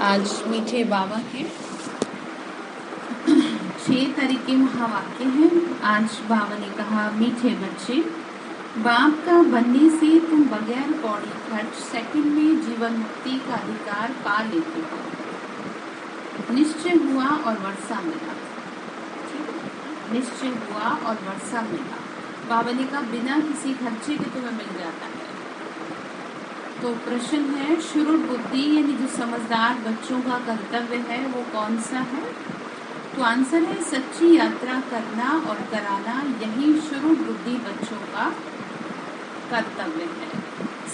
आज मीठे बाबा के 6 तरीके महावाक्य हैं। आज बाबा ने कहा, मीठे बच्चे, बाप का बनने से तुम बगैर कौड़ी खर्च सेकंड में जीवन मुक्ति का अधिकार पा लेते हो। निश्चय हुआ और वर्षा मिला। निश्चय हुआ और वर्षा मिला। बाबा ने कहा बिना किसी खर्चे के तुम्हें मिल जाता है। तो प्रश्न है, शुरू बुद्धि यानी जो समझदार बच्चों का कर्तव्य है वो कौन सा है? तो आंसर है सच्ची यात्रा करना और कराना। यही शुरू बुद्धि बच्चों का कर्तव्य है।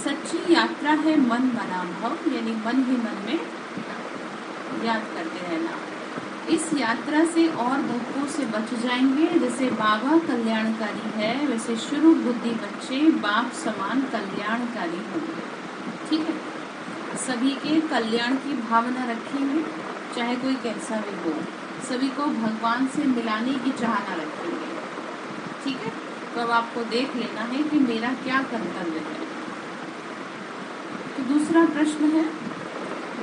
सच्ची यात्रा है मन मनाभव, यानी मन ही मन में याद करते रहना। इस यात्रा से और धक्कों से बच जाएंगे। जैसे बाबा कल्याणकारी है, वैसे शुरू बुद्धि बच्चे बाप समान कल्याणकारी होंगे। ठीक है, सभी के कल्याण की भावना रखेंगे, चाहे कोई कैसा भी हो। सभी को भगवान से मिलाने की चाहना रखेंगे। ठीक है, तो अब आपको देख लेना है कि मेरा क्या कर्तव्य है। तो दूसरा प्रश्न है,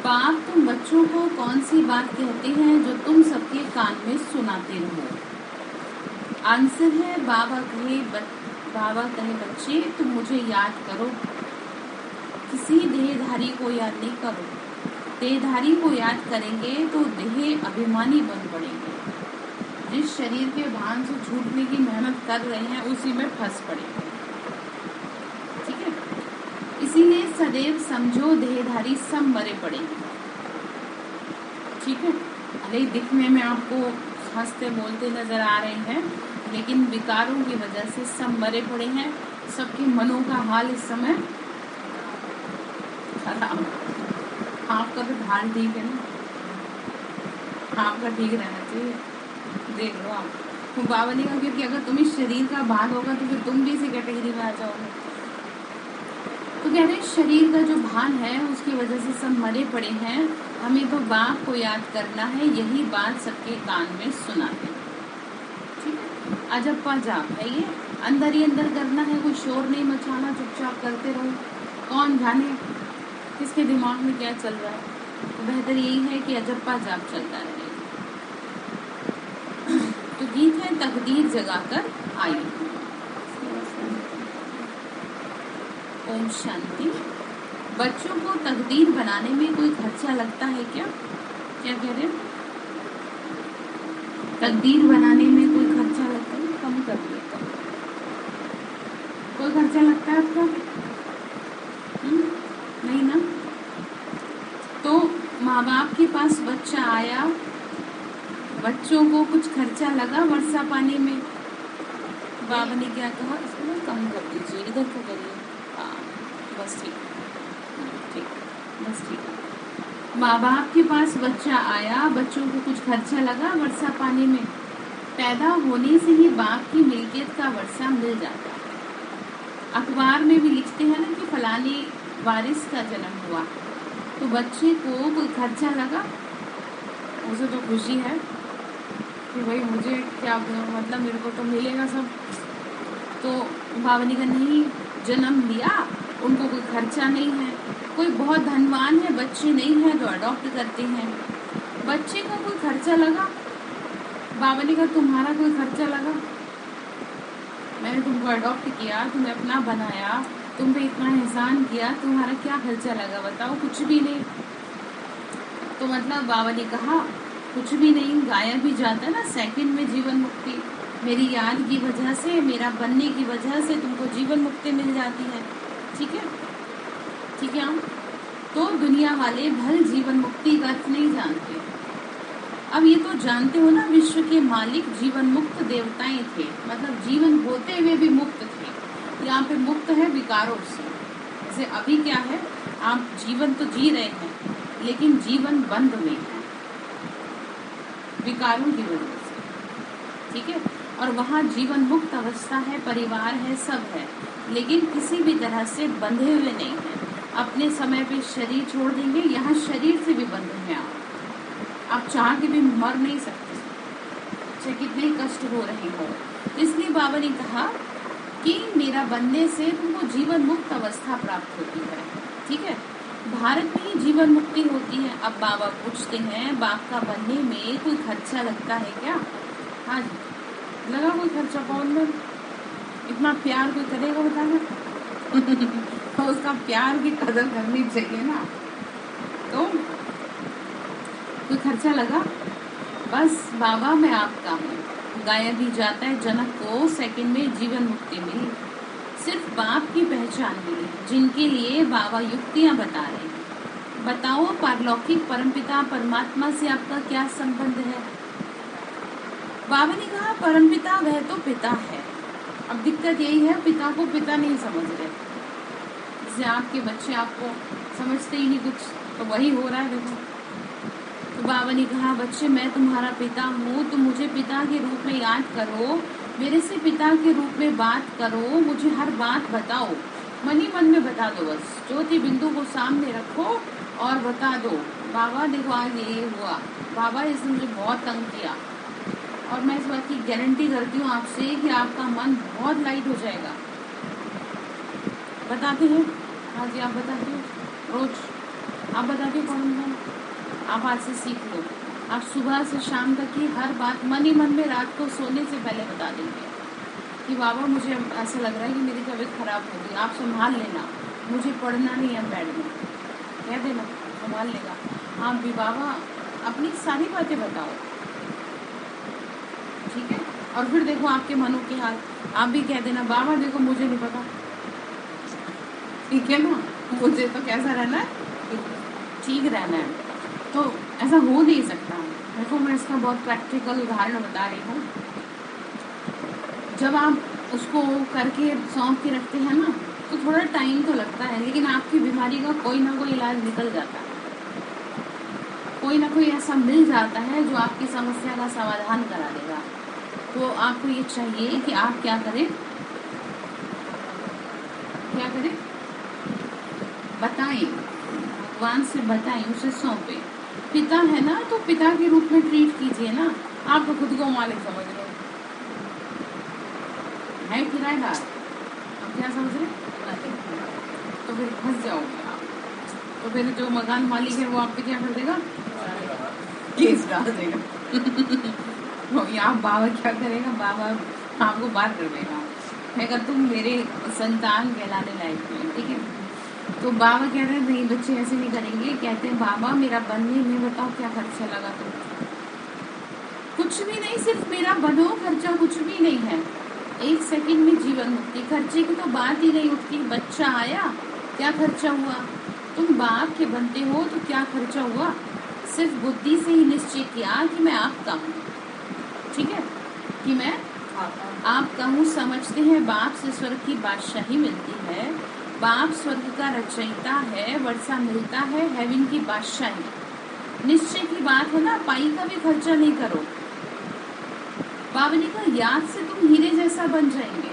बाप तुम बच्चों को कौन सी बात कहते हैं जो तुम सबके कान में सुनाते रहो? आंसर है बाबा कहे बच्चे तुम मुझे याद करो। किसी देहधारी को याद नहीं करो। देहधारी को याद करेंगे तो देह अभिमानी बन पड़ेंगे। जिस शरीर के भान से छूटने की मेहनत कर रहे हैं उसी में फंस पड़ेंगे। ठीक है, इसीलिए सदैव समझो देहधारी सब मरे पड़ेंगे। ठीक है, भले दिखने में आपको हंसते बोलते नजर आ रहे हैं, लेकिन विकारों की वजह से सब मरे पड़े हैं। सबके मनों का हाल इस समय खराब। आपका तो हाल ठीक है ना, आपका ठीक रहना चाहिए। देख लो आप, तो बाबा ने कहा क्योंकि अगर तुम इस शरीर का भान होगा तो फिर तुम भी इसी कैटेगरी में आ जाओगे। तो कह रहे शरीर का जो भान है उसकी वजह से सब मरे पड़े हैं। हमें तो बाप को याद करना है, यही बात सबके कान में सुना है। ठीक है, अजप्पा जाप है ये, अंदर ही अंदर करना है, कोई शोर नहीं मचाना, चुपचाप करते रहो। कौन जाने किसके दिमाग में क्या चल रहा है। तो बेहतर यही है कि अजप्पा जाप चलता रहे। तो गीत है, तकदीर जगाकर आई। ओम शांति। बच्चों को तकदीर बनाने में कोई खर्चा लगता है क्या? क्या कह रहे हैं? तकदीर बनाने में कोई खर्चा लगता है? कम कर दिया। कोई खर्चा लगता है आपका? नहीं ना। तो माँ बाप के पास बच्चा आया, बच्चों को कुछ खर्चा लगा वर्षा पानी में। बाबा ने क्या कहा, इसको कम कर दीजिए, इधर को करिए। हाँ बस ठीक, बस ठीक। माँ बाप के पास बच्चा आया, बच्चों को कुछ खर्चा लगा वर्षा पानी में। पैदा होने से ही बाप की मिल्कियत का वर्षा मिल जाता है। अखबार में भी लिखते हैं ना कि फलानी वारिस का जन्म हुआ। तो बच्चे को कोई खर्चा लगा, उसे तो खुशी है कि भाई मुझे क्या मतलब मेरे को तो मिलेगा सब। तो बाबा ने कहा नहीं, जन्म लिया, उनको कोई खर्चा नहीं है। कोई बहुत धनवान है, बच्चे नहीं है तो अडॉप्ट करते हैं। बच्चे का कोई खर्चा लगा, बाबा ने कहा तुम्हारा कोई खर्चा लगा? मैंने तुमको अडॉप्ट किया, तुम्हें अपना बनाया, तुम पे इतना एहसान किया, तुम्हारा क्या खर्चा लगा बताओ? कुछ भी नहीं। तो मतलब बाबा ने कहा कुछ भी नहीं, गायब भी जाता है ना सेकंड में जीवन मुक्ति। मेरी याद की वजह से, मेरा बनने की वजह से तुमको जीवन मुक्ति मिल जाती है। ठीक है, ठीक है। तो दुनिया वाले भल जीवन मुक्ति का अर्थ नहीं जानते। अब ये तो जानते हो ना, विश्व के मालिक जीवन मुक्त देवताएं थे, मतलब जीवन होते हुए भी मुक्त थे। यहाँ पे मुक्त है विकारों से। जैसे अभी क्या है, आप जीवन तो जी रहे हैं लेकिन जीवन बंद में है विकारों की वजह से। ठीक है, और वहाँ जीवन मुक्त अवस्था है, परिवार है, सब है, लेकिन किसी भी तरह से बंधे हुए नहीं है। अपने समय पे शरीर छोड़ देंगे, यहाँ शरीर से भी बंधे हैं आप चाह के भी मर नहीं सकते, चाहे कितने कष्ट हो रहे हो। इसलिए बाबा ने कहा कि मेरा बनने से तुमको जीवन मुक्त अवस्था प्राप्त होती है। ठीक है, भारत में ही जीवन मुक्ति होती है। अब बाबा पूछते हैं, बाप का बनने में कोई खर्चा लगता है क्या? हाँ जी, लगा कोई खर्चा? कौन में इतना प्यार कोई करेगा बताना? तो उसका प्यार की कदर करनी चाहिए ना। तो कोई खर्चा लगा? बस बाबा मैं आपका हूँ, गाया भी जाता है जनक को सेकंड में जीवन मुक्ति मिली। सिर्फ बाप की पहचान मिली, जिनके लिए बाबा युक्तियां बता रहे हैं। बताओ पारलौकिक परमपिता परमात्मा से आपका क्या संबंध है? बाबा ने कहा परमपिता वह तो पिता है। अब दिक्कत यही है, पिता को पिता नहीं समझ रहे। जैसे आपके बच्चे आपको समझते ही नहीं कुछ, तो वही हो रहा है देखो। तो बाबा ने कहा बच्चे मैं तुम्हारा पिता हूँ, तुम मुझे पिता के रूप में याद करो, मेरे से पिता के रूप में बात करो, मुझे हर बात बताओ, मन ही मन में बता दो। बस ज्योति बिंदु को सामने रखो और बता दो बाबा देखो आज ये हुआ, बाबा इसने मुझे बहुत तंग किया। और मैं इस बात की गारंटी करती हूँ आपसे कि आपका मन बहुत लाइट हो जाएगा। बताते हैं? हाँ जी, आप बताते हो रोज? आप बताते हो कौन? आप आज से सीख लो। आप सुबह से शाम तक की हर बात मन ही मन में रात को सोने से पहले बता देंगे कि बाबा मुझे ऐसा लग रहा है कि मेरी तबीयत खराब हो गई, आप संभाल लेना, मुझे पढ़ना नहीं है बेड में, कह देना, संभाल लेगा। आप भी बाबा अपनी सारी बातें बताओ, ठीक है? और फिर देखो आपके मनों के हाल, आप भी कह देना बाबा देखो मुझे नहीं पता, ठीक है ना? मुझे तो कैसा रहना है? ठीक रहना है। तो ऐसा हो नहीं सकता। देखो मैं इसका बहुत प्रैक्टिकल उदाहरण बता रही हूँ। जब आप उसको करके सौंप के रखते हैं ना, तो थोड़ा टाइम तो लगता है, लेकिन आपकी बीमारी का कोई ना कोई इलाज निकल जाता है, कोई ना कोई ऐसा मिल जाता है जो आपकी समस्या का समाधान करा देगा। तो आपको ये चाहिए कि आप क्या करें, क्या करें? बताएं, भगवान से बताएं, उसे सौंपे। पिता है ना, तो पिता के रूप में ट्रीट कीजिए ना। आप तो खुद को मालिक समझ रहे हैं, किराएदार, आप क्या समझ रहे हैं? तो फिर फंस जाओगे आप। तो फिर जो मकान मालिक है वो आप पे क्या कर देगा? केस डाल देगा। तो यहाँ बाबा क्या करेगा? बाबा आपको बात कर देगा, अगर तुम मेरे संतान कहलाने लायक हो, ठीक है? तो बाबा कह रहे हैं नहीं बच्चे ऐसे नहीं करेंगे। कहते हैं बाबा मेरा बनने में बताओ क्या खर्चा लगा? तो कुछ भी नहीं, सिर्फ मेरा बनो, खर्चा कुछ भी नहीं है। 1 सेकंड में जीवन मुक्ति, खर्चे की तो बात ही नहीं उठती। बच्चा आया, क्या खर्चा हुआ? तुम बाप के बनते हो तो क्या खर्चा हुआ? सिर्फ बुद्धि से ही निश्चय किया कि मैं आपका हूँ, ठीक है? कि मैं आपका हूँ। समझते हैं बाप से स्वर्ग की बादशाही मिलती है, बाप स्वर्ग का रचयिता है, वर्षा मिलता है हेवन की बादशाही। निश्चय की बात है ना, पाई का भी खर्चा नहीं करो। बाबा ने कहा याद से तुम हीरे जैसा बन जाएंगे,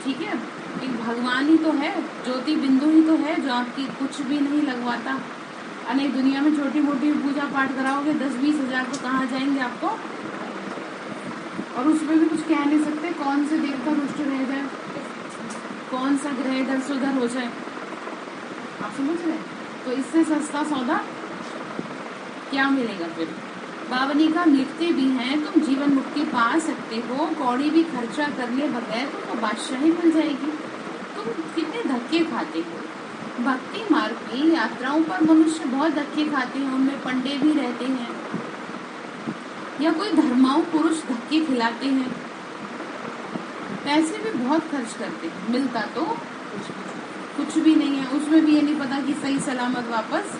ठीक है? एक भगवान ही तो है, ज्योति बिंदु ही तो है जो आपकी कुछ भी नहीं लगवाता। अनेक दुनिया में छोटी मोटी पूजा पाठ कराओगे 10-20 हजार तो कहाँ जाएंगे आपको? और उसमें भी कुछ कह नहीं सकते कौन से देवता रुष्ट रह जाए, कौन सा ग्रह इधर से उधर हो जाए। आप समझ रहे? तो इससे सस्ता सौदा क्या मिलेगा फिर? बाबा ने कहा लिखते भी हैं तुम जीवन मुक्ति पा सकते हो, कौड़ी भी खर्चा करने बगैर तुमको बादशाही मिल जाएगी। तुम कितने धक्के खाते हो भक्ति मार्ग में, यात्राओं पर मनुष्य बहुत धक्के खाते हैं, उनमें पंडे भी रहते हैं या कोई धर्माऊ पुरुष धक्के खिलाते हैं, पैसे भी बहुत खर्च करते हैं, मिलता तो कुछ भी नहीं है। उसमें भी ये नहीं पता कि सही सलामत वापस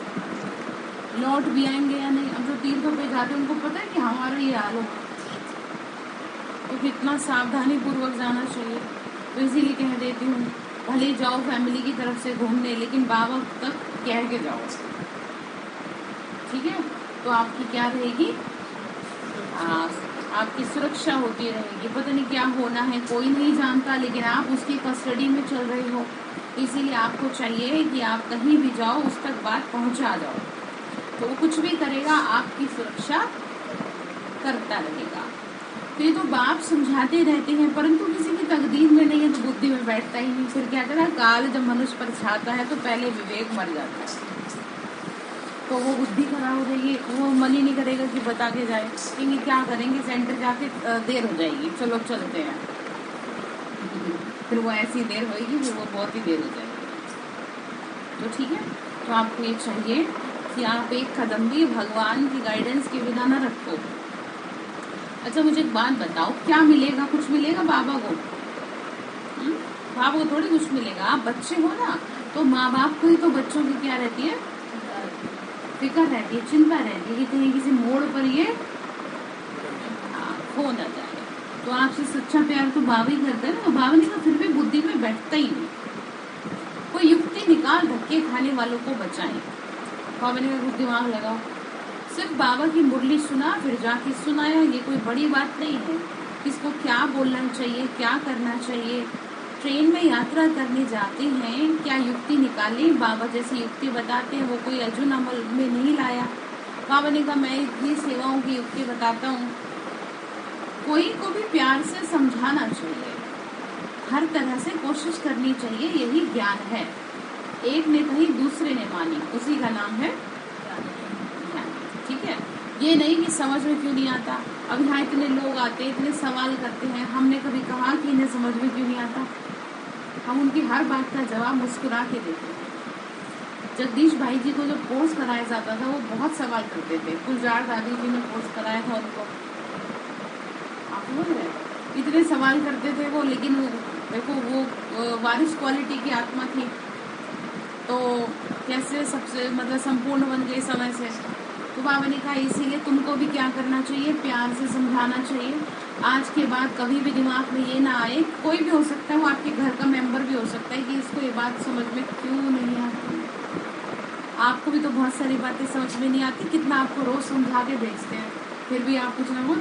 लौट भी आएंगे या नहीं। अब जो तीर्थों पे जाते हैं उनको पता है कि हमारा ये हाल हो, तो कितना सावधानी पूर्वक जाना चाहिए। तो इसीलिए कह देती हूँ भले जाओ फैमिली की तरफ से घूमने, लेकिन बाबा तक कह के जाओ, ठीक है? तो आपकी क्या रहेगी? आपकी सुरक्षा होती रहेगी। पता नहीं क्या होना है कोई नहीं जानता, लेकिन आप उसकी कस्टडी में चल रहे हो, इसीलिए आपको चाहिए कि आप कहीं भी जाओ उस तक बात पहुंचा जाओ। तो वो कुछ भी करेगा आपकी सुरक्षा करता रहेगा। तो ये तो बाप समझाते रहते हैं, परंतु किसी की तकदीर में नहीं है तो बुद्धि में बैठता ही नहीं। फिर कहते हैं ना, काल जब मनुष्य पर छाता है तो पहले विवेक मर जाता है। तो वो बुद्धि खराब हो जाएगी, वो मन ही नहीं करेगा कि बता के जाए, कहेंगे क्या करेंगे, सेंटर जाके देर हो जाएगी, चलो चलते हैं। फिर वो ऐसी देर होगी, फिर वो बहुत ही देर हो जाएगी। तो ठीक है, तो आपको ये चाहिए कि आप एक कदम भी भगवान की गाइडेंस के बिना न रखो। अच्छा मुझे एक बात बताओ, क्या मिलेगा? कुछ मिलेगा बाबा को? बाबा को थोड़ी कुछ मिलेगा। आप बच्चे हो ना, तो माँ बाप को ही तो बच्चों की क्या रहती है, फिक्र रहती है, चिंता रहती है कि कहीं किसी मोड़ पर ये खो न जाए। तो आपसे सच्चा प्यार तो बाबा ही करता है ना। तो बाबा ने कहा फिर भी बुद्धि में बैठता ही नहीं, कोई युक्ति निकाल धक्के खाने वालों को बचाए। बाबा ने कहा दिमाग लगाओ। सिर्फ बाबा की मुरली सुना फिर जाके सुनाया, ये कोई बड़ी बात नहीं है। किसको क्या बोलना चाहिए, क्या करना चाहिए। ट्रेन में यात्रा करने जाते हैं, क्या युक्ति निकालें? बाबा जैसी युक्ति बताते हैं, वो कोई अर्जुन अमल में नहीं लाया। बाबा ने कहा मैं इतनी सेवाओं की युक्ति बताता हूँ। कोई को भी प्यार से समझाना चाहिए, हर तरह से कोशिश करनी चाहिए, यही ज्ञान है। एक ने कही दूसरे ने मानी, उसी का नाम है ज्ञान। ठीक है, ये नहीं कि समझ में क्यों नहीं आता। अब यहाँ इतने लोग आते हैं, इतने सवाल करते हैं, हमने कभी कहा कि इन्हें समझ में क्यों नहीं आता? हम उनकी हर बात का जवाब मुस्कुरा के देते हैं। जगदीश भाई जी को जब कोर्स कराया जाता था, वो बहुत सवाल करते थे। गुलजार दादी जी ने कोर्स कराया था उनको, आप समझ रहे, इतने सवाल करते थे वो। लेकिन देखो वो वारिस क्वालिटी की आत्मा थी, तो कैसे सबसे मतलब संपूर्ण बन गए समय से। तो बाबा ने कहा इसीलिए तुमको भी क्या करना चाहिए, प्यार से समझाना चाहिए। आज के बाद कभी भी दिमाग में ये ना आए, कोई भी हो सकता है, वो आपके घर का मेंबर भी हो सकता है, कि इसको ये बात समझ में क्यों नहीं आती। आपको भी तो बहुत सारी बातें समझ में नहीं आती, कितना आपको रोज समझा के भेजते हैं, फिर भी आप कुछ ना कुछ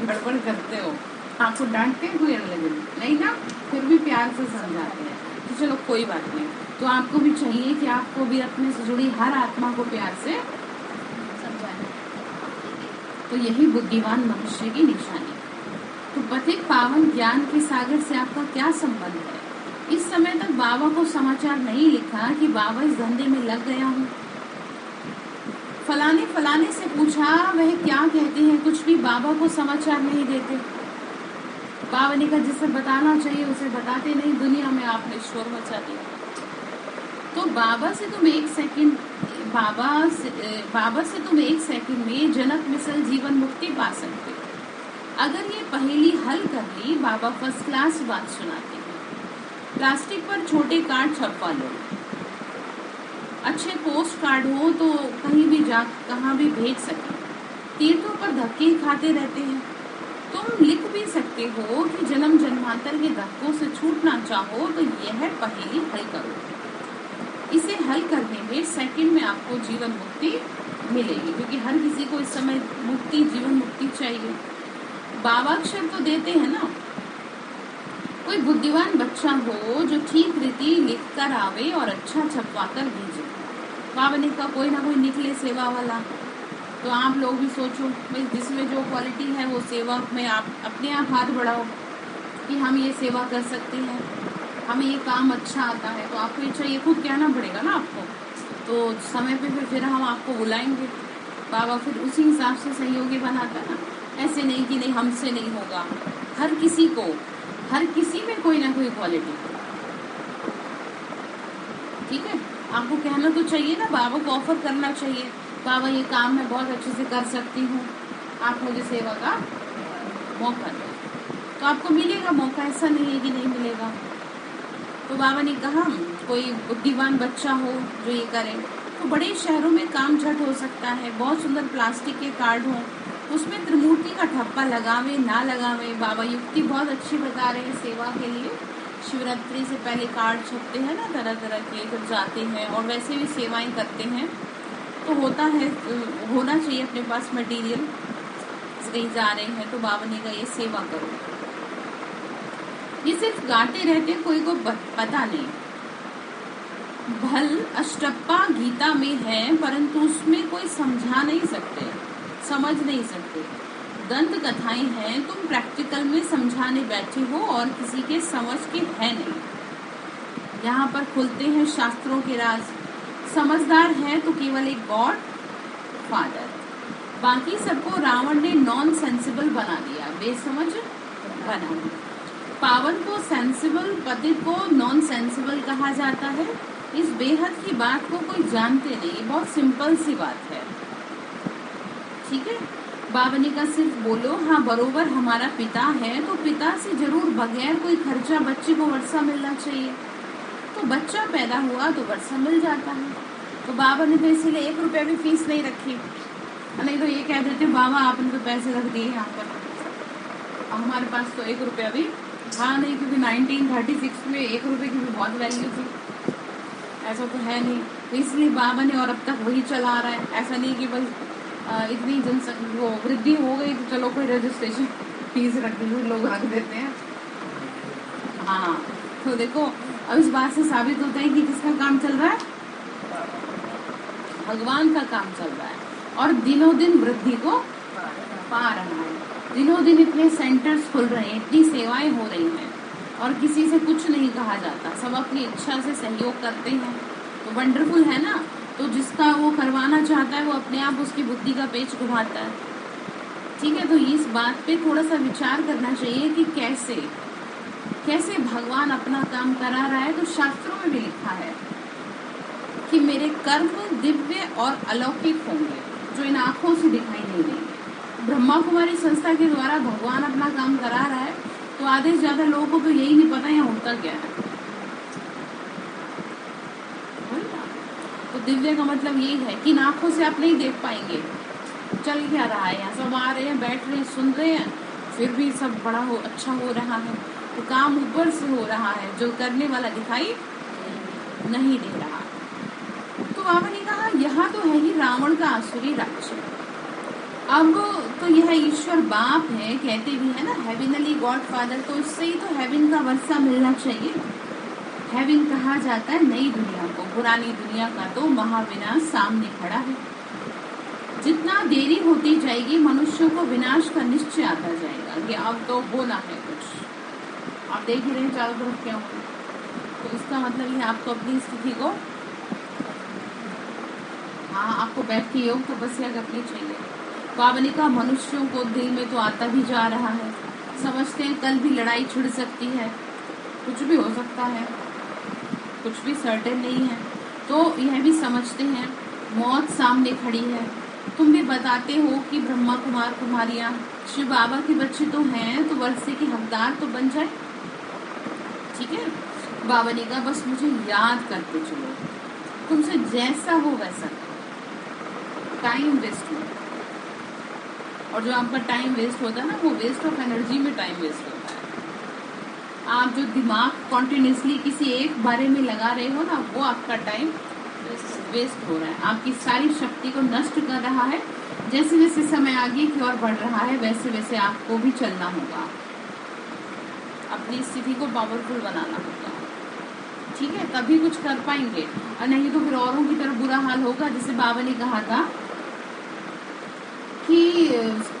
गड़बड़ करते हो। आपको डांटते हैं कोई अलग नहीं ना, फिर भी प्यार से समझाते हैं। तो चलो कोई बात नहीं। तो आपको भी चाहिए कि आपको भी अपने से जुड़ी हर आत्मा को प्यार से समझाना। तो यही बुद्धिमान मनुष्य की निशानी। तो पथिक पावन ज्ञान के सागर से आपका क्या संबंध है? इस समय तक बाबा को समाचार नहीं लिखा कि बाबा इस धंधे में लग गया हूँ। फलाने फलाने से पूछा, वह क्या कहते हैं, कुछ भी बाबा को समाचार नहीं देते। बाबा ने कहा जिसे बताना चाहिए उसे बताते नहीं, दुनिया में आपने शोर मचा दिया। तो बाबा से तुम एक सेकंड में जनक मिसल जीवन मुक्ति पा सकते हो। अगर ये पहेली हल कर ली, बाबा फर्स्ट क्लास बात सुनाते हैं। प्लास्टिक पर छोटे कार्ड छपवा लो, अच्छे पोस्ट कार्ड हो तो कहीं भी जा कहाँ भी भेज सके। तीर्थों पर धक्के खाते रहते हैं, तुम लिख भी सकते हो कि जन्म जन्मांतर के धक्कों से छूटना चाहो तो यह पहेली हल करो। इसे हल करने में सेकंड में आपको जीवन मुक्ति मिलेगी, क्योंकि हर किसी को इस समय मुक्ति, जीवन मुक्ति चाहिए। बाबा अक्षर तो देते हैं ना। कोई बुद्धिमान बच्चा हो जो ठीक रीति लिख कर आवे और अच्छा छपवा कर भेजे। बाबा ने कहा कोई ना कोई निकले सेवा वाला। तो आप लोग भी सोचो भाई, जिसमें जो क्वालिटी है वो सेवा में आप अपने आप हाथ बढ़ाओ कि हम ये सेवा कर सकते हैं, हमें ये काम अच्छा आता है। तो आपको ये चाहिए, खुद कहना पड़ेगा ना आपको। तो समय पे फिर हम आपको बुलाएंगे। बाबा फिर उसी हिसाब से सहयोगी बनाता ना, ऐसे नहीं कि नहीं हमसे नहीं होगा। हर किसी में कोई ना कोई क्वालिटी, ठीक है। आपको कहना तो चाहिए ना, बाबा को ऑफर करना चाहिए, बाबा ये काम मैं बहुत अच्छे से कर सकती हूँ, आप मुझे सेवा का मौका दें। तो आपको मिलेगा मौका, ऐसा नहीं है कि नहीं मिलेगा। तो बाबा ने कहा कोई बुद्धिमान बच्चा हो जो ये करे। तो बड़े शहरों में काम झट हो सकता है, बहुत सुंदर प्लास्टिक के कार्ड हों, उसमें त्रिमूर्ति का ठप्पा लगावे ना लगावे। बाबा युक्ति बहुत अच्छी बता रहे हैं सेवा के लिए। शिवरात्रि से पहले कार्ड छपते हैं ना तरह तरह के, जब जाते हैं और वैसे भी सेवाएं करते हैं तो होता है, होना चाहिए अपने पास मटेरियल। कहीं जा रहे हैं तो बाबा ने कहा ये सेवा करो। ये सिर्फ गाते रहते, कोई को पता नहीं। भल अष्टप्पा गीता में है, परंतु उसमें कोई समझा नहीं सकते। समझ नहीं सकते। दंत कथाएं हैं, तुम प्रैक्टिकल में समझाने बैठे हो और किसी के समझ के है नहीं। यहाँ पर खुलते हैं शास्त्रों के राज। समझदार है तो केवल एक गॉड फादर, बाकी सबको रावण ने नॉन सेंसिबल बना दिया, बेसमझ बना दिया। पावन को सेंसिबल, पतित को नॉन सेंसिबल कहा जाता है। इस बेहद की बात को कोई जानते नहीं, बहुत सिंपल सी बात है। ठीक है, बावनी का सिर्फ बोलो हाँ बरोबर हमारा पिता है, तो पिता से जरूर बगैर कोई खर्चा बच्चे को वर्षा मिलना चाहिए। तो बच्चा पैदा हुआ तो वर्षा मिल जाता है। तो बाबा ने तो इसीलिए 1 रुपया भी फीस नहीं रखी, नहीं तो ये कह देते बाबा आपने तो पैसे रख दिए यहाँ पर, हमारे पास तो 1 रुपया भी हाँ नहीं, क्योंकि 1936 में 1 रुपये की भी बहुत वैल्यू थी, ऐसा तो है नहीं। तो इसलिए बाबा ने और अब तक वही चला रहा है। ऐसा नहीं कि बस इतनी जनसंख्या वृद्धि हो गई तो चलो कोई रजिस्ट्रेशन फीस रख दी, लोग रख देते हैं। हाँ, तो देखो अब इस बात से साबित होता है कि किसका काम चल रहा है, भगवान का काम चल रहा है, और दिनों दिन वृद्धि को पा रहा है। दिनों दिन इतने सेंटर्स खुल रहे हैं, इतनी सेवाएं हो रही हैं, और किसी से कुछ नहीं कहा जाता, सब अपनी इच्छा से सहयोग करते हैं। तो वंडरफुल है ना। तो जिसका वो करवाना चाहता है वो अपने आप उसकी बुद्धि का पेच घुमाता है। ठीक है, तो इस बात पे थोड़ा सा विचार करना चाहिए कि कैसे भगवान अपना काम करा रहा है। तो शास्त्रों में भी लिखा है कि मेरे कर्म दिव्य और अलौकिक होंगे, जो इन आंखों से दिखाई नहीं देंगे। ब्रह्मा कुमारी संस्था के द्वारा भगवान अपना काम करा रहा है, तो आधे से ज्यादा लोगों को तो यही नहीं पता यहाँ होता क्या है। तो दिव्य का मतलब यही है कि आंखों से आप नहीं देख पाएंगे चल क्या रहा है, यहाँ सब आ रहे हैं, बैठ रहे हैं, सुन रहे हैं, फिर भी सब बड़ा अच्छा हो रहा है। तो काम ऊपर से हो रहा है, जो करने वाला दिखाई नहीं दे रहा। तो बाबा ने कहा यहाँ तो है ही रावण का आसुरी राज्य। अब तो यह ईश्वर बाप है, कहते भी है ना हेविनली गॉड फादर, तो इससे ही तो हेवन का वर्षा मिलना चाहिए। हेवन कहा जाता है नई दुनिया को, पुरानी दुनिया का तो महाविनाश सामने खड़ा है। जितना देरी होती जाएगी मनुष्यों को विनाश का निश्चय आता जाएगा कि अब तो होना है कुछ। आप देख ही रहे हैं चारों तरफ क्या हो। तो इसका मतलब है आपको अपनी स्थिति को, हाँ आपको बैठ के योग तपस्या करनी चाहिए। बाबा ने कहा मनुष्यों को दिल में तो आता भी जा रहा है, समझते हैं कल भी लड़ाई छिड़ सकती है, कुछ भी हो सकता है, कुछ भी सर्टेन नहीं है। तो यह भी समझते हैं मौत सामने खड़ी है। तुम भी बताते हो कि ब्रह्मा कुमार कुमारियां शिव बाबा के बच्चे तो हैं, तो वर्षे के हकदार तो बन जाए। ठीक है, बाबा ने कहा बस मुझे याद करते चलो, तुमसे जैसा हो वैसा, टाइम वेस्ट हो। और जो आपका टाइम वेस्ट होता है ना, वो वेस्ट ऑफ एनर्जी में टाइम वेस्ट होता है। आप जो दिमाग कॉन्टिन्यूसली किसी एक बारे में लगा रहे हो ना, वो आपका टाइम वेस्ट हो रहा है, आपकी सारी शक्ति को नष्ट कर रहा है। जैसे जैसे समय आगे की ओर बढ़ रहा है वैसे वैसे आपको भी चलना होगा, अपनी स्थिति को पावरफुल बनाना होगा। ठीक है, तभी कुछ कर पाएंगे, और नहीं तो फिर औरों की तरफ बुरा हाल होगा। जैसे बाबा ने कहा था कि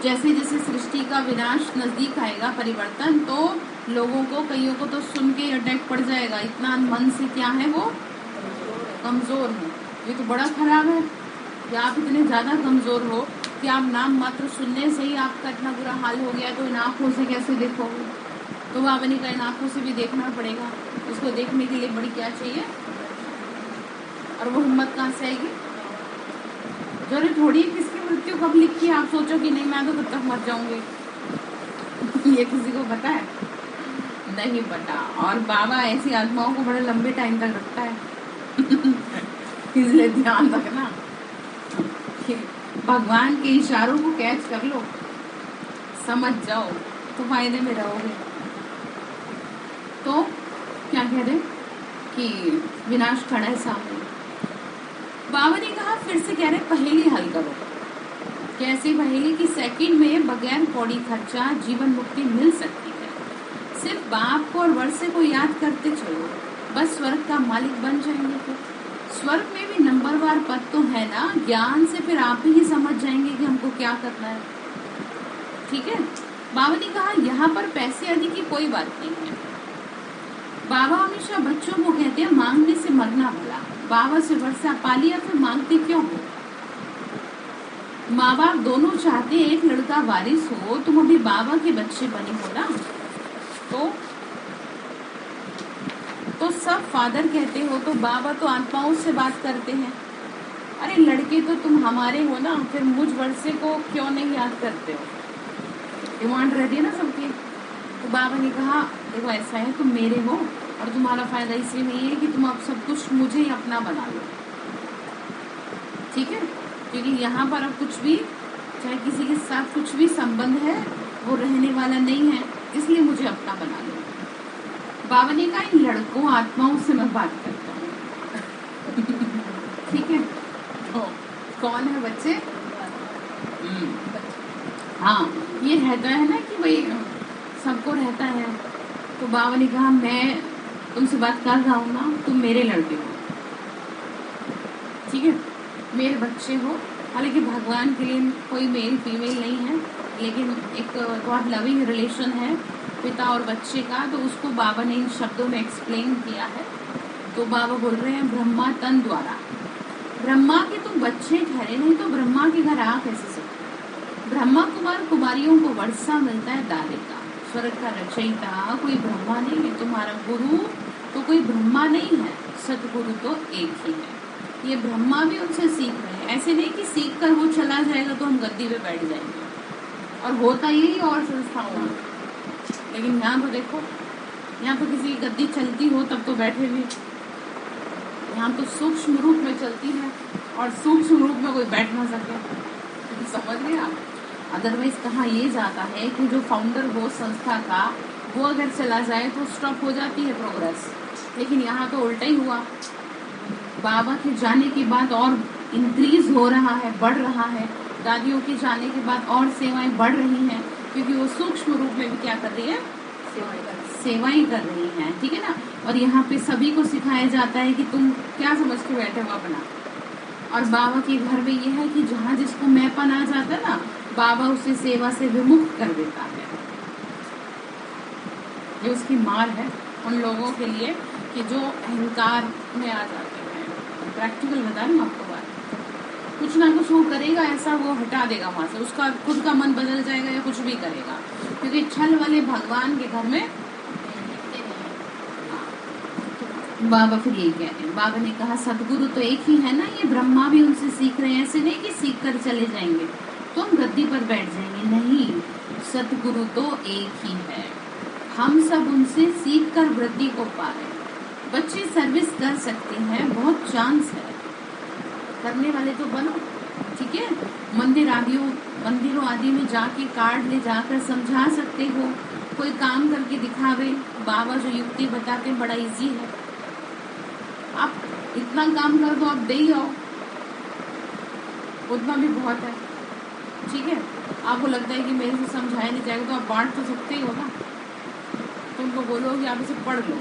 जैसे जैसे सृष्टि का विनाश नजदीक आएगा, परिवर्तन, तो लोगों को कईयों को तो सुन के अटैक पड़ जाएगा, इतना मन से क्या है वो कमजोर है। ये तो बड़ा खराब है कि आप इतने ज्यादा कमजोर हो कि आप नाम मात्र सुनने से ही आपका इतना बुरा हाल हो गया, तो इन आँखों से कैसे देखोगे। तो बाबा ने कहा इन आँखों से भी देखना पड़ेगा। उसको देखने के लिए बड़ी क्या चाहिए, और वो हिम्मत कहाँ से आएगी। जरूरी थोड़ी किसकी मृत्यु कब लिखी है, आप सोचो कि नहीं मैं तो कब तक मर जाऊंगी। ये किसी को पता है? नहीं पता। और बाबा ऐसी आत्माओं को बड़े लंबे टाइम तक रखता है। इसलिए ध्यान रखना कि भगवान के इशारों को कैच कर लो, समझ जाओ तो फायदे में रहोगे। तो क्या कह रहे कि विनाश खड़ा है सामने। बाबा ने कहा फिर से कह रहे पहेली हल करो। कैसी पहेली? कि सेकंड में बगैर कौड़ी खर्चा जीवन मुक्ति मिल सकती है। सिर्फ बाप को और वर्षे को याद करते चलो, बस स्वर्ग का मालिक बन जाएंगे। तो स्वर्ग में भी नंबरवार पद तो है ना, ज्ञान से फिर आप ही समझ जाएंगे कि हमको क्या करना है। ठीक है। बाबा ने कहा यहाँ पर पैसे आदि की कोई बात नहीं है। बाबा हमेशा बच्चों को कहते हैं मांगने से मरना भला। बाबा से वर्षा पा लिया फिर मांगते क्यों हो? माँ बाप दोनों चाहते हैं एक लड़का वारिस हो। तुम अभी बाबा के बच्चे बने हो ना, तो सब फादर कहते हो, तो बाबा तो आत्माओं से बात करते हैं। अरे लड़के तो तुम हमारे हो ना, फिर मुझ वर्षे को क्यों नहीं याद करते हो? डिमांड रहती है ना सबकी। तो बाबा ने कहा देखो ऐसा है, तुम मेरे हो और तुम्हारा फायदा इसी में है कि तुम अब सब कुछ मुझे ही अपना बना लो। ठीक है, क्योंकि यहाँ पर अब कुछ भी, चाहे किसी के साथ कुछ भी संबंध है, वो रहने वाला नहीं है, इसलिए मुझे अपना बना लो। बाबा ने कहा इन लड़कों आत्माओं से मैं बात करता हूँ। ठीक है, तो कौन है बच्चे? हाँ, ये रहता है ना कि भाई सबको रहता है। तो बाबा ने कहा मैं तुमसे बात कर रहा हूँ ना, तुम मेरे लड़के हो, ठीक है, मेरे बच्चे हो। हालांकि भगवान के लिए कोई मेल फीमेल नहीं है, लेकिन एक बहुत लविंग रिलेशन है पिता और बच्चे का, तो उसको बाबा ने इन शब्दों में एक्सप्लेन किया है। तो बाबा बोल रहे हैं ब्रह्मा तन द्वारा, ब्रह्मा के तुम बच्चे ठहरे, नहीं तो ब्रह्मा के घर आ कैसे सकते? ब्रह्मा कुमार कुमारियों को वर्षा मिलता है दाने का। स्वर्ग का रचयिता कोई ब्रह्मा नहीं है, तुम्हारा गुरु तो कोई ब्रह्मा नहीं है, सतगुरु तो एक ही है। ये ब्रह्मा भी उनसे सीख रहे हैं। ऐसे नहीं कि सीख कर वो चला जाएगा तो हम गद्दी पे बैठ जाएंगे, और होता यही और संस्थाओं में। लेकिन यहाँ तो देखो, यहाँ तो किसी की गद्दी चलती हो तब तो बैठे भी, यहाँ तो सूक्ष्म रूप में चलती है और सूक्ष्म रूप में कोई बैठ ना सके। समझ गए आप? अदरवाइज कहा ये जाता है कि जो फाउंडर हो संस्था का, वो अगर चला जाए तो स्टॉप हो जाती है प्रोग्रेस। लेकिन यहाँ तो उल्टा ही हुआ, बाबा के जाने के बाद और इंक्रीज हो रहा है, बढ़ रहा है। दादियों के जाने के बाद और सेवाएं बढ़ रही हैं, क्योंकि वो सूक्ष्म रूप में भी क्या कर रही है? सेवाएं कर रही हैं। ठीक है ना। और यहाँ पे सभी को सिखाया जाता है कि तुम क्या समझ के बैठे हो अपना। और बाबा के घर में ये है कि जहाँ जिसको मैंपन आ जाता है ना, बाबा उसे सेवा से विमुक्त कर देता है। ये उसकी मार है उन लोगों के लिए कि जो अहंकार में आ जाते हैं। प्रैक्टिकल बता रही हूँ आपको बात। कुछ ना कुछ वो करेगा ऐसा, वो हटा देगा वहां से, उसका खुद का मन बदल जाएगा या कुछ भी करेगा, क्योंकि छल वाले भगवान के घर में। बाबा फिर यही कह रहे हैं, बाबा ने कहा सदगुरु तो एक ही है ना, ये ब्रह्मा भी उनसे सीख रहे हैं। ऐसे नहीं कि सीख कर चले जाएंगे तो हम गद्दी पर बैठ जाएंगे, नहीं, सदगुरु तो एक ही है। हम सब उनसे सीख कर वृद्धि को पा रहे हैं। बच्चे सर्विस कर सकते हैं, बहुत चांस है, करने वाले तो बनो। ठीक है, मंदिरों आदि में जाके कार्ड ले जाकर समझा सकते हो, कोई काम करके दिखावे। बाबा जो युक्ति बताते हैं बड़ा इजी है, आप इतना काम कर दो, आप दे ही आओ, उतना भी बहुत है। ठीक है, आपको लगता है कि मेरे से समझाया नहीं जाएगा तो आप बांट तो सकते ही हो ना। तो उनको बोलो कि आप इसे पढ़ लो,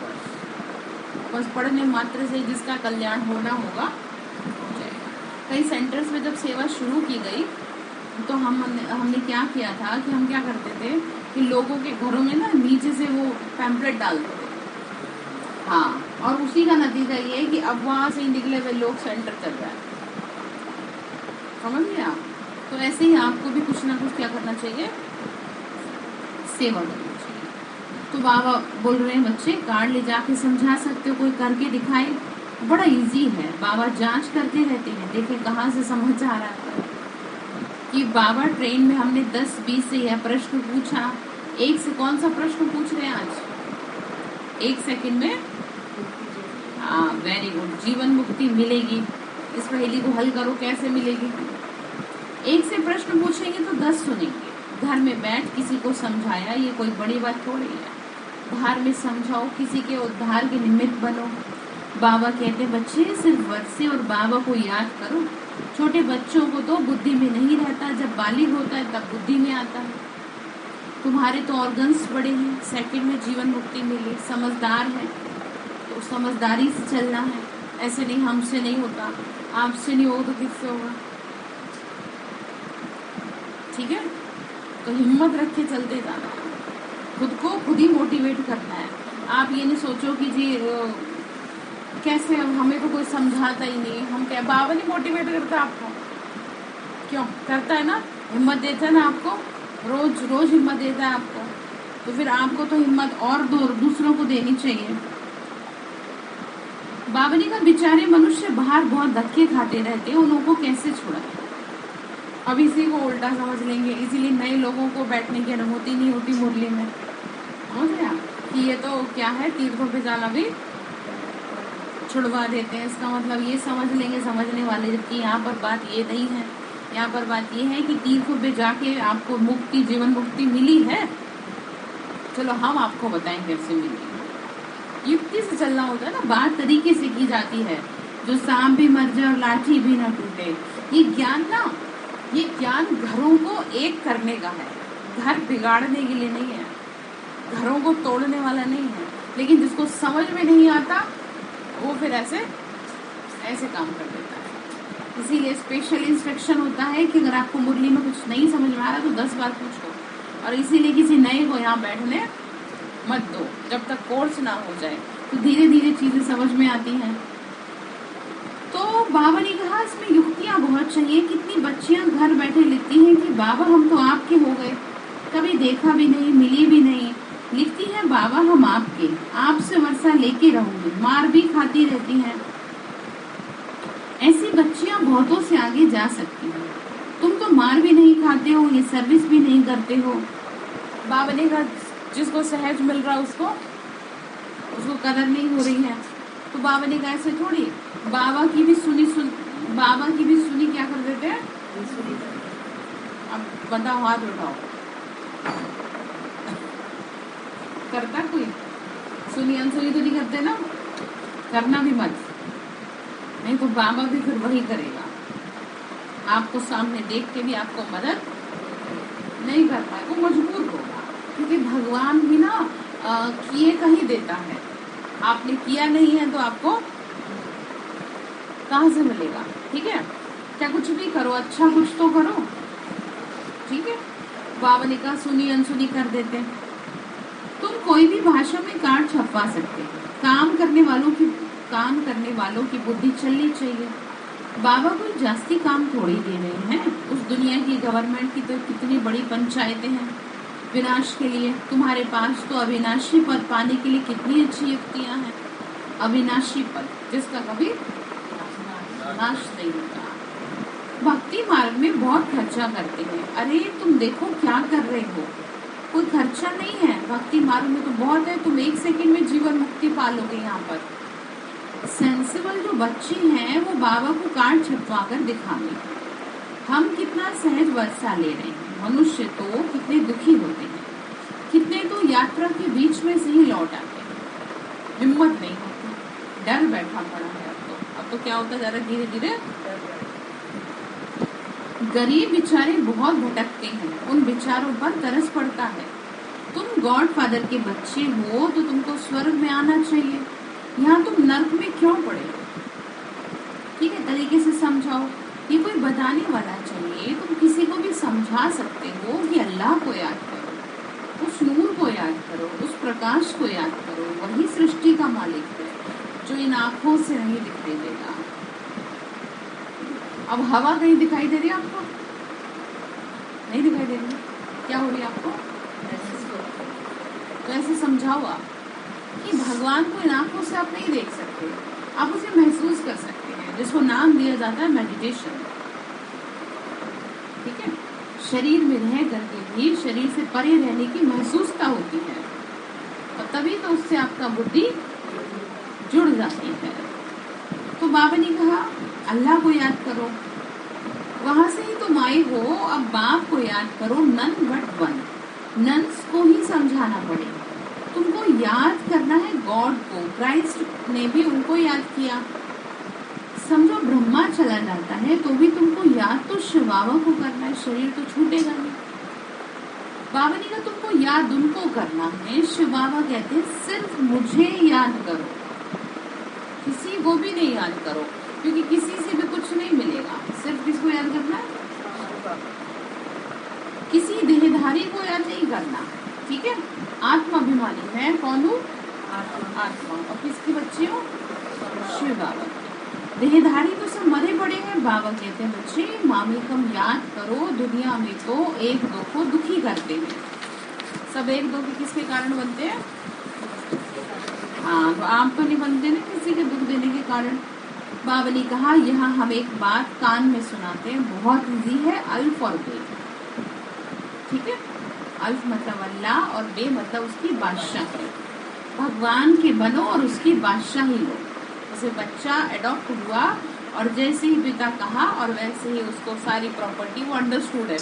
बस पढ़ने मात्र से जिसका कल्याण होना होगा हो जाएगा। कई सेंटर्स में जब सेवा शुरू की गई तो हमने क्या किया था कि हम क्या करते थे कि लोगों के घरों में ना नीचे से वो पैम्पलेट डालते थे। हाँ, और उसी का नतीजा ये है कि अब वहां से ही निकले हुए लोग सेंटर चल रहा है। समझ गए आप? तो ऐसे ही आपको भी कुछ ना कुछ क्या करना चाहिए, सेवा करनी चाहिए। तो बाबा बोल रहे हैं बच्चे कार्ड ले जाके समझा सकते हो, कोई करके दिखाए, बड़ा इजी है। बाबा जांच करते रहते हैं, देखे कहाँ से समझ आ रहा है। कि बाबा ट्रेन में हमने 10-20 से यह प्रश्न पूछा, एक से कौन सा प्रश्न पूछ रहे हैं आज? 1 सेकंड में, हाँ वेरी गुड, जीवन मुक्ति मिलेगी। इस पहेली को हल करो, कैसे मिलेगी? 1 से प्रश्न पूछेंगे तो 10 सुनेंगे। घर में बैठ किसी को समझाया, ये कोई बड़ी बात थोड़ी है। बाहर में समझाओ, किसी के उद्धार के निमित्त बनो। बाबा कहते बच्चे सिर्फ वर्षे और बाबा को याद करो। छोटे बच्चों को तो बुद्धि में नहीं रहता, जब बालिग होता है तब बुद्धि में आता है। तुम्हारे तो ऑर्गन्स बड़े हैं, सेकंड में जीवन मुक्ति मिले। समझदार है तो समझदारी से चलना है, ऐसे नहीं, हमसे नहीं होता, आपसे नहीं होगा तो किससे होगा। ठीक है, तो हिम्मत रख के चलते जाना है, खुद को खुद ही मोटिवेट करना है। आप ये नहीं सोचो कि जी कैसे, हमें तो कोई समझाता ही नहीं, हम क्या, बाबा नहीं मोटिवेट करता आपको? क्यों करता है ना, हिम्मत देता है ना आपको, रोज रोज हिम्मत देता है आपको, तो फिर आपको तो हिम्मत और दूसरों को देनी चाहिए। बाबा ने कहा बेचारे मनुष्य बाहर बहुत धक्के खाते रहते हैं, उन लोगों को कैसे छुड़ाएं। अब इसी को उल्टा समझ लेंगे, इसीलिए नए लोगों को बैठने की अनुमति नहीं होती मुरली में। समझ रहे आप कि ये तो क्या है, तीर्थों पे जाना भी छुड़वा देते हैं। इसका मतलब ये समझ लेंगे समझने वाले, जबकि यहाँ पर बात ये नहीं है। यहाँ पर बात ये है कि तीर्थों पे जाके आपको मुक्ति, जीवन मुक्ति मिली है। चलो हम आपको बताएं कैसे मिली। युक्ति से चलना होता है ना, बात तरीके से की जाती है। जो सांप भी मर जाए और लाठी भी न टूटे, ये ज्ञान ना, ये ज्ञान घरों को एक करने का है, घर बिगाड़ने के लिए नहीं है, घरों को तोड़ने वाला नहीं है। लेकिन जिसको समझ में नहीं आता वो फिर ऐसे काम कर देता है। इसीलिए स्पेशल इंस्ट्रक्शन होता है कि अगर आपको मुरली में कुछ नहीं समझ में आ रहा तो 10 बार पूछो, और इसीलिए किसी नए को यहाँ बैठने मत दो जब तक कोर्स ना हो जाए, तो धीरे धीरे चीजें समझ में आती हैं। तो बाबा ने कहा इसमें युक्तियां बहुत चाहिए। कितनी बच्चियां घर बैठे लिखती हैं कि बाबा हम तो आपके हो गए, कभी देखा भी नहीं, मिली भी नहीं। लिखती है बाबा हम आपके, आपसे वर्षा लेके रहूंगी, मार भी खाती रहती हैं। ऐसी बच्चियां बहुतों से आगे जा सकती हैं। तुम तो मार भी नहीं खाते हो, ये सर्विस भी नहीं करते हो। बाबा ने कहा जिसको सहज मिल रहा उसको कदर नहीं हो रही है। तो बाबा ने कहा ऐसे थोड़ी, बाबा की भी सुनी क्या कर देते हैं। अब बताओ, हाथ उठाओ, करता कोई? सुनी अनसुनी तो नहीं करते ना, करना भी मत, नहीं तो बाबा भी फिर वही करेगा। आपको सामने देख के भी आपको मदद नहीं कर पाए, वो मजबूर होगा, क्योंकि भगवान भी ना किए कहीं देता है। आपने किया नहीं है तो आपको कहाँ से मिलेगा। ठीक है, क्या कुछ भी करो, अच्छा कुछ तो करो। ठीक है, बाबा ने कहा सुनी अनसुनी कर देते हैं। तुम कोई भी भाषा में कार्ड छपवा सकते हो, काम करने वालों की बुद्धि चलनी चाहिए। बाबा कोई जास्ती काम थोड़ी दे रहे हैं। उस दुनिया की गवर्नमेंट की तो कितनी बड़ी पंचायतें हैं विनाश के लिए, तुम्हारे पास तो अविनाशी पद पाने के लिए कितनी अच्छी युक्तियां हैं। अविनाशी पद जिसका कभी नाश नहीं होता। भक्ति मार्ग में बहुत खर्चा करते हैं। अरे तुम देखो क्या कर रहे हो, कोई खर्चा नहीं है। भक्ति मार्ग में तो बहुत है, तुम 1 सेकंड में जीवन मुक्ति पालोगे। यहाँ पर सेंसिबल जो बच्चे हैं वो बाबा को कार्ड छपवा कर दिखाएंगे। हम कितना सहज वर्षा ले रहे हैं। मनुष्य तो कितने दुखी होते हैं, कितने तो यात्रा के बीच में से ही लौट आते हैं, हिम्मत नहीं होती, डर बैठा पड़ा है। अब तो क्या होता जा रहा है, धीरे धीरे गरीब बेचारे बहुत भटकते हैं, उन बेचारों पर तरस पड़ता है। तुम गॉड फादर के बच्चे हो तो तुमको स्वर्ग में आना चाहिए, यहाँ तुम नर्क में क्यों पड़े हो। ठीक है, तरीके से समझाओ। ये कोई बताने वाला चाहिए, तुम किसी को भी समझा सकते हो कि अल्लाह को याद करो, उस नूर को याद करो, उस प्रकाश को याद करो। वही सृष्टि का मालिक है जो इन आंखों से नहीं दिखाई देगा। अब हवा कहीं दिखाई दे रही है आपको? नहीं दिखाई दे रही, क्या हो रही है आपको? तो ऐसे समझाओ आप कि भगवान को इन आंखों से आप नहीं देख सकते, आप उसे महसूस कर सकते हैं, जिसको नाम दिया जाता है मेडिटेशन। ठीक है, शरीर में रह करके भी शरीर से परे रहने की महसूसता होती है, और तभी तो उससे आपका बुद्धि जुड़ जाती है। तो बाबा ने कहा अल्लाह को याद करो, वहां से ही तुम आए हो। अब बाप को याद करो, नन बट वन। नन्स को ही समझाना पड़ेगा, तुमको याद करना है गॉड को। क्राइस्ट ने भी उनको याद किया। समझो ब्रह्मा चला जाता है तो भी तुमको याद तो शिव बाबा को करना है, शरीर तो छूटेगा नहीं। बाबा ने कहा तुमको याद उनको करना है। शिव बाबा कहते हैं सिर्फ मुझे याद करो, किसी को भी नहीं याद करो, क्योंकि किसी से भी कुछ नहीं मिलेगा। सिर्फ किसको याद करना है? किसी देहधारी को याद नहीं करना, ठीक है। आत्माभिमानी है कौन हूँ? आत्मा। और किसकी बच्ची हो? शिव बाबा। देहधारी तो सब मरे पड़े हैं। बाबा कहते हैं बच्चे मामी कम याद करो, दुनिया में तो एक दो को दुखी करते हैं। सब एक दो के किसके कारण बनते हैं? हाँ, तो आप तो नहीं बनते ना किसी के दुख देने के कारण। बाबा ने कहा यहाँ हम एक बात कान में सुनाते हैं, बहुत इजी है। अल्फ और बे, ठीक है। अल्फ मतलब अल्लाह और बे मतलब उसकी बादशाही। भगवान के बनो और उसकी बादशाही लो। जैसे बच्चा एडॉप्ट हुआ और जैसे ही पिता कहा और वैसे ही उसको सारी प्रॉपर्टी वो अंडरस्टूड है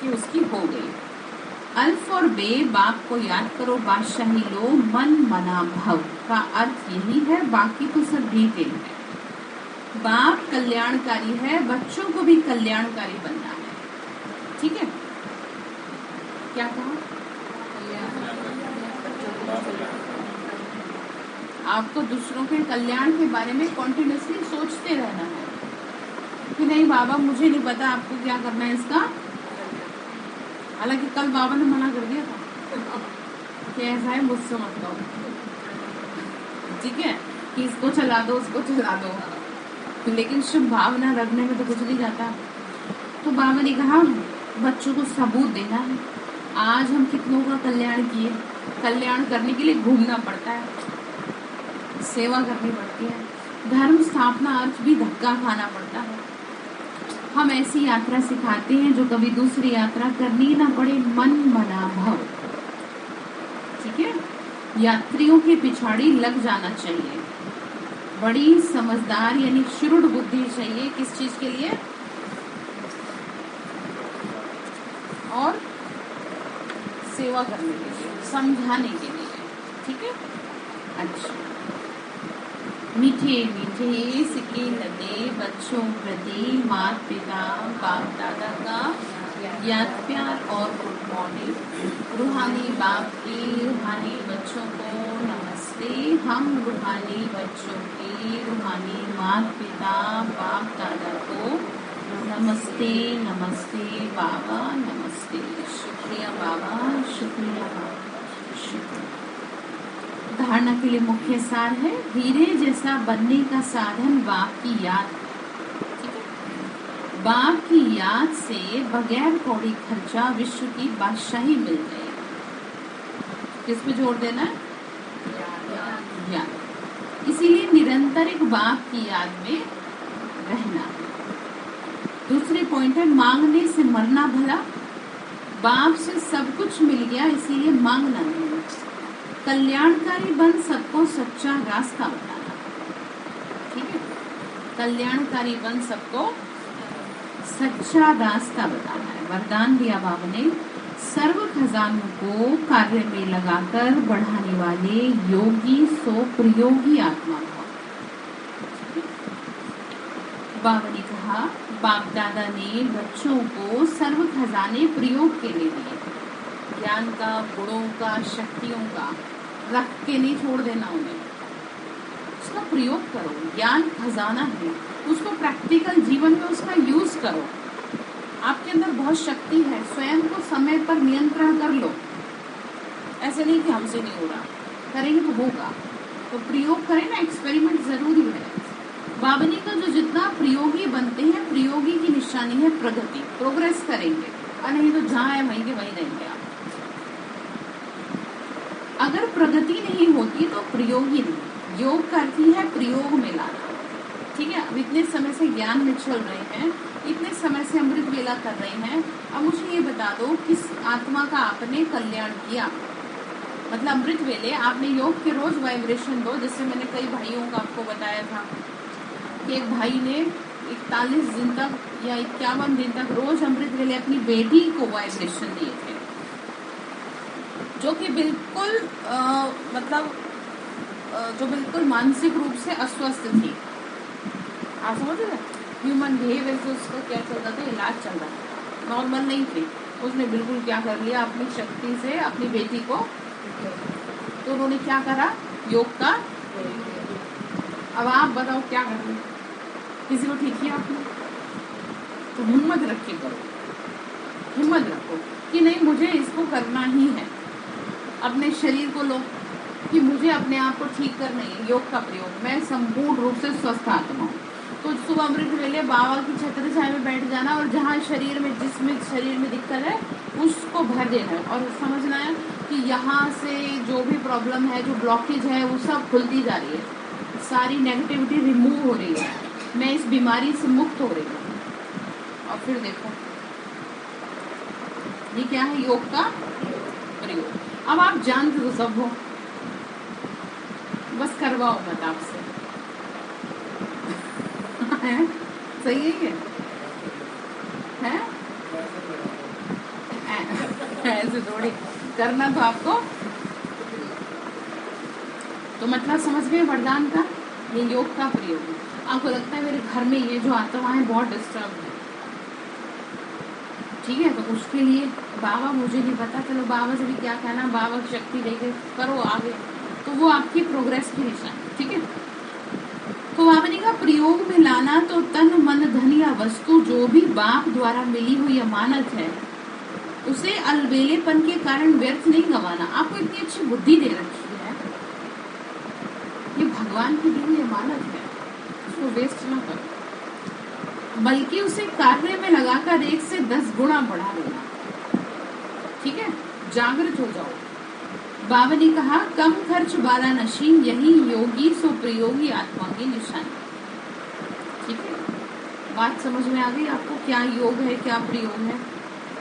कि उसकी हो गई। अल्फ और बे, बाप को याद करो, बादशाही लो, मन मना भव का अर्थ यही है, बाकी तो सब डिटेल है। बाप कल्याणकारी है, बच्चों को भी कल्याणकारी बनना है, ठीक है। क्या कहा? आपको दूसरों के कल्याण के बारे में कॉन्टिन्यूसली सोचते रहना है कि नहीं बाबा मुझे नहीं पता आपको क्या करना है इसका। हालांकि कल बाबा ने मना कर दिया था कि ऐसा है मुझसे मत करो, ठीक है, कि इसको चला दो उसको चला दो, लेकिन शुभ भावना रखने में तो कुछ नहीं जाता। तो बाबा ने कहा बच्चों को सबूत देना है। आज हम कितनों का कल्याण किए। कल्याण करने के लिए घूमना पड़ता है, सेवा करनी पड़ती है, धर्म स्थापना अर्थ भी धक्का खाना पड़ता है। हम ऐसी यात्रा सिखाते हैं जो कभी दूसरी यात्रा करनी ना पड़े, मन मना भव, ठीक है। यात्रियों के पिछाड़ी लग जाना चाहिए। बड़ी समझदार यानी शुरुड बुद्धि चाहिए। किस चीज के लिए? और सेवा करने के लिए, समझाने के लिए, ठीक है। अच्छा, मीठे मीठे सिक्के लगे बच्चों प्रति माता पिता बाप दादा का याद प्यार और गुड मॉर्निंग। रूहानी बाप की रूहानी बच्चों को नमस्ते। हम रूहानी बच्चों की रूहानी माता पिता बाप दादा को नमस्ते। नमस्ते बाबा, नमस्ते। शुक्रिया बाबा, शुक्रिया बाबा, शुक्रिया। धारणा के लिए मुख्य सार है, हीरे जैसा बनने का साधन बाप की याद, ठीक है। बाप की याद से बगैर कौड़ी खर्चा विश्व की बादशाही मिल जाएगी। किस पे जोर देना है? याद। इसीलिए निरंतर एक बाप की याद में रहना। दूसरे पॉइंट है मांगने से मरना भला। बाप से सब कुछ मिल गया इसीलिए मांगना नहीं। कल्याणकारी बन सबको सच्चा रास्ता बताना, ठीक है। कल्याणकारी बन सबको सच्चा रास्ता बताना है। वरदान दिया बाबा ने, सर्व खजानों को कार्य में लगाकर बढ़ाने वाले योगी सो प्रयोगी आत्मा हो। बाबा ने कहा बाप दादा ने बच्चों को सर्व खजाने प्रयोग के लिए दिए। ज्ञान का, गुणों का, शक्तियों का रख के नहीं छोड़ देना उन्हें, उसका प्रयोग करो। ज्ञान खजाना है, उसको प्रैक्टिकल जीवन में उसका यूज करो। आपके अंदर बहुत शक्ति है, स्वयं को समय पर नियंत्रण कर लो। ऐसे नहीं कि हमसे नहीं हो रहा, करेंगे तो होगा, तो प्रयोग करें ना, एक्सपेरिमेंट जरूरी है। बाबनी का जो जितना प्रयोगी बनते हैं, प्रयोगी की निशानी है प्रगति, प्रोग्रेस करेंगे, और नहीं तो जहाँ है वहीं के वहीं रहेंगे आप। अगर प्रगति नहीं होती तो प्रयोगी नहीं। योग करती है प्रयोग में लाना, ठीक है। अब इतने समय से ज्ञान में चल रहे हैं, इतने समय से अमृत वेला कर रहे हैं, अब मुझे ये बता दो किस आत्मा का आपने कल्याण किया। मतलब अमृत वेले आपने योग के रोज वाइब्रेशन दो। जैसे मैंने कई भाइयों का आपको बताया था कि एक भाई ने 41 दिन तक या 51 दिन तक रोज अमृत वेले अपनी बेटी को वाइब्रेशन दिए थे, जो कि बिल्कुल जो बिल्कुल मानसिक रूप से अस्वस्थ थी। आप समझ रहे? ह्यूमन बिहेवियर से उसका क्या चल रहा था, इलाज चल रहा था, नॉर्मल नहीं थी। उसने बिल्कुल क्या कर लिया, अपनी शक्ति से अपनी बेटी को, तो उन्होंने क्या करा, योग का अब आप बताओ क्या करें, किसी को ठीक किया आपने तो हिम्मत रख के करो, हिम्मत रखो कि नहीं मुझे इसको करना ही है। अपने शरीर को लो कि मुझे अपने आप को ठीक करना है, योग का प्रयोग, मैं संपूर्ण रूप से स्वस्थ आत्मा हूँ। तो सुबह अमृत वेले बाबा की छत्र छाया में बैठ जाना और जहाँ शरीर में जिसमें शरीर में दिक्कत है उसको भर देना है और समझना है कि यहाँ से जो भी प्रॉब्लम है, जो ब्लॉकेज है, वो सब खुलती जा रही है, सारी नेगेटिविटी रिमूव हो रही है, मैं इस बीमारी से मुक्त हो रही हूँ। और फिर देखो ये क्या है, योग का प्रयोग। अब आप जानते तो सब हो, बस करवाओ मत आपसे। है? सही है ये? है? ऐसे थोड़ी करना तो आपको, तो मतलब समझ गए वरदान का, ये योग का प्रयोग है। आपको लगता है मेरे घर में ये जो आत्मा है बहुत डिस्टर्ब है, ठीक है, तो उसके लिए बाबा मुझे नहीं पता, चलो बाबा से भी क्या कहना, बाबा की शक्ति लेके करो आगे, तो वो आपकी प्रोग्रेस की निशानी, ठीक है। तो बाबा ने कहा प्रयोग में लाना तो तन मन धन या वस्तु जो भी बाप द्वारा मिली हुई अमानत है उसे अलबेलेपन के कारण व्यर्थ नहीं गंवाना। आपको इतनी अच्छी बुद्धि दे रखी है, ये भगवान की दी हुई अमानत है, उसको वेस्ट ना करो, बल्कि उसे कार्य में लगाकर 1 से 10 गुना बढ़ा देना, ठीक है, जागृत हो जाओ। बाबा ने कहा कम खर्च वाला नशी यही योगी सो प्रयोगी आत्मा की निशानी, ठीक है। बात समझ में आ गई आपको, क्या योग है क्या प्रयोग है।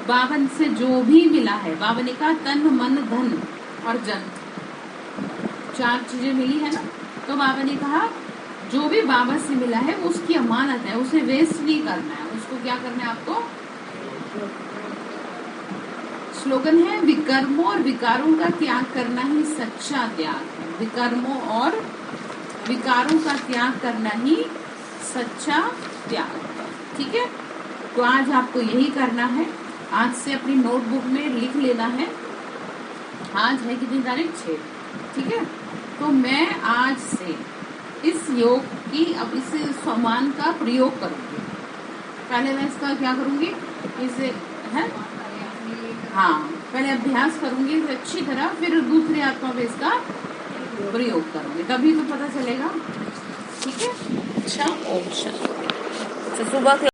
बाबा से जो भी मिला है, बाबा ने कहा तन मन धन और जन, 4 चीजें मिली है ना, तो बाबा ने कहा जो भी बाबा से मिला है वो उसकी अमानत है, उसे वेस्ट नहीं करना है, उसको क्या करना है आपको। स्लोगन है विकर्मों और विकारों का त्याग करना ही सच्चा त्याग है, विकर्मों और विकारों का त्याग करना ही सच्चा त्याग है, ठीक है। तो आज आपको यही करना है, आज से अपनी नोटबुक में लिख लेना है, आज है कितनी तारीख 6, ठीक है। तो मैं आज से इस योग की, अब इस सम्मान का प्रयोग करूंगी, पहले मैं इसका क्या करूंगी, इसे है हाँ पहले अभ्यास करूंगी अच्छी तरह, फिर दूसरी आत्मा में इसका प्रयोग करूंगी, तभी तो पता चलेगा, ठीक है। अच्छा ओम शांति। सुबह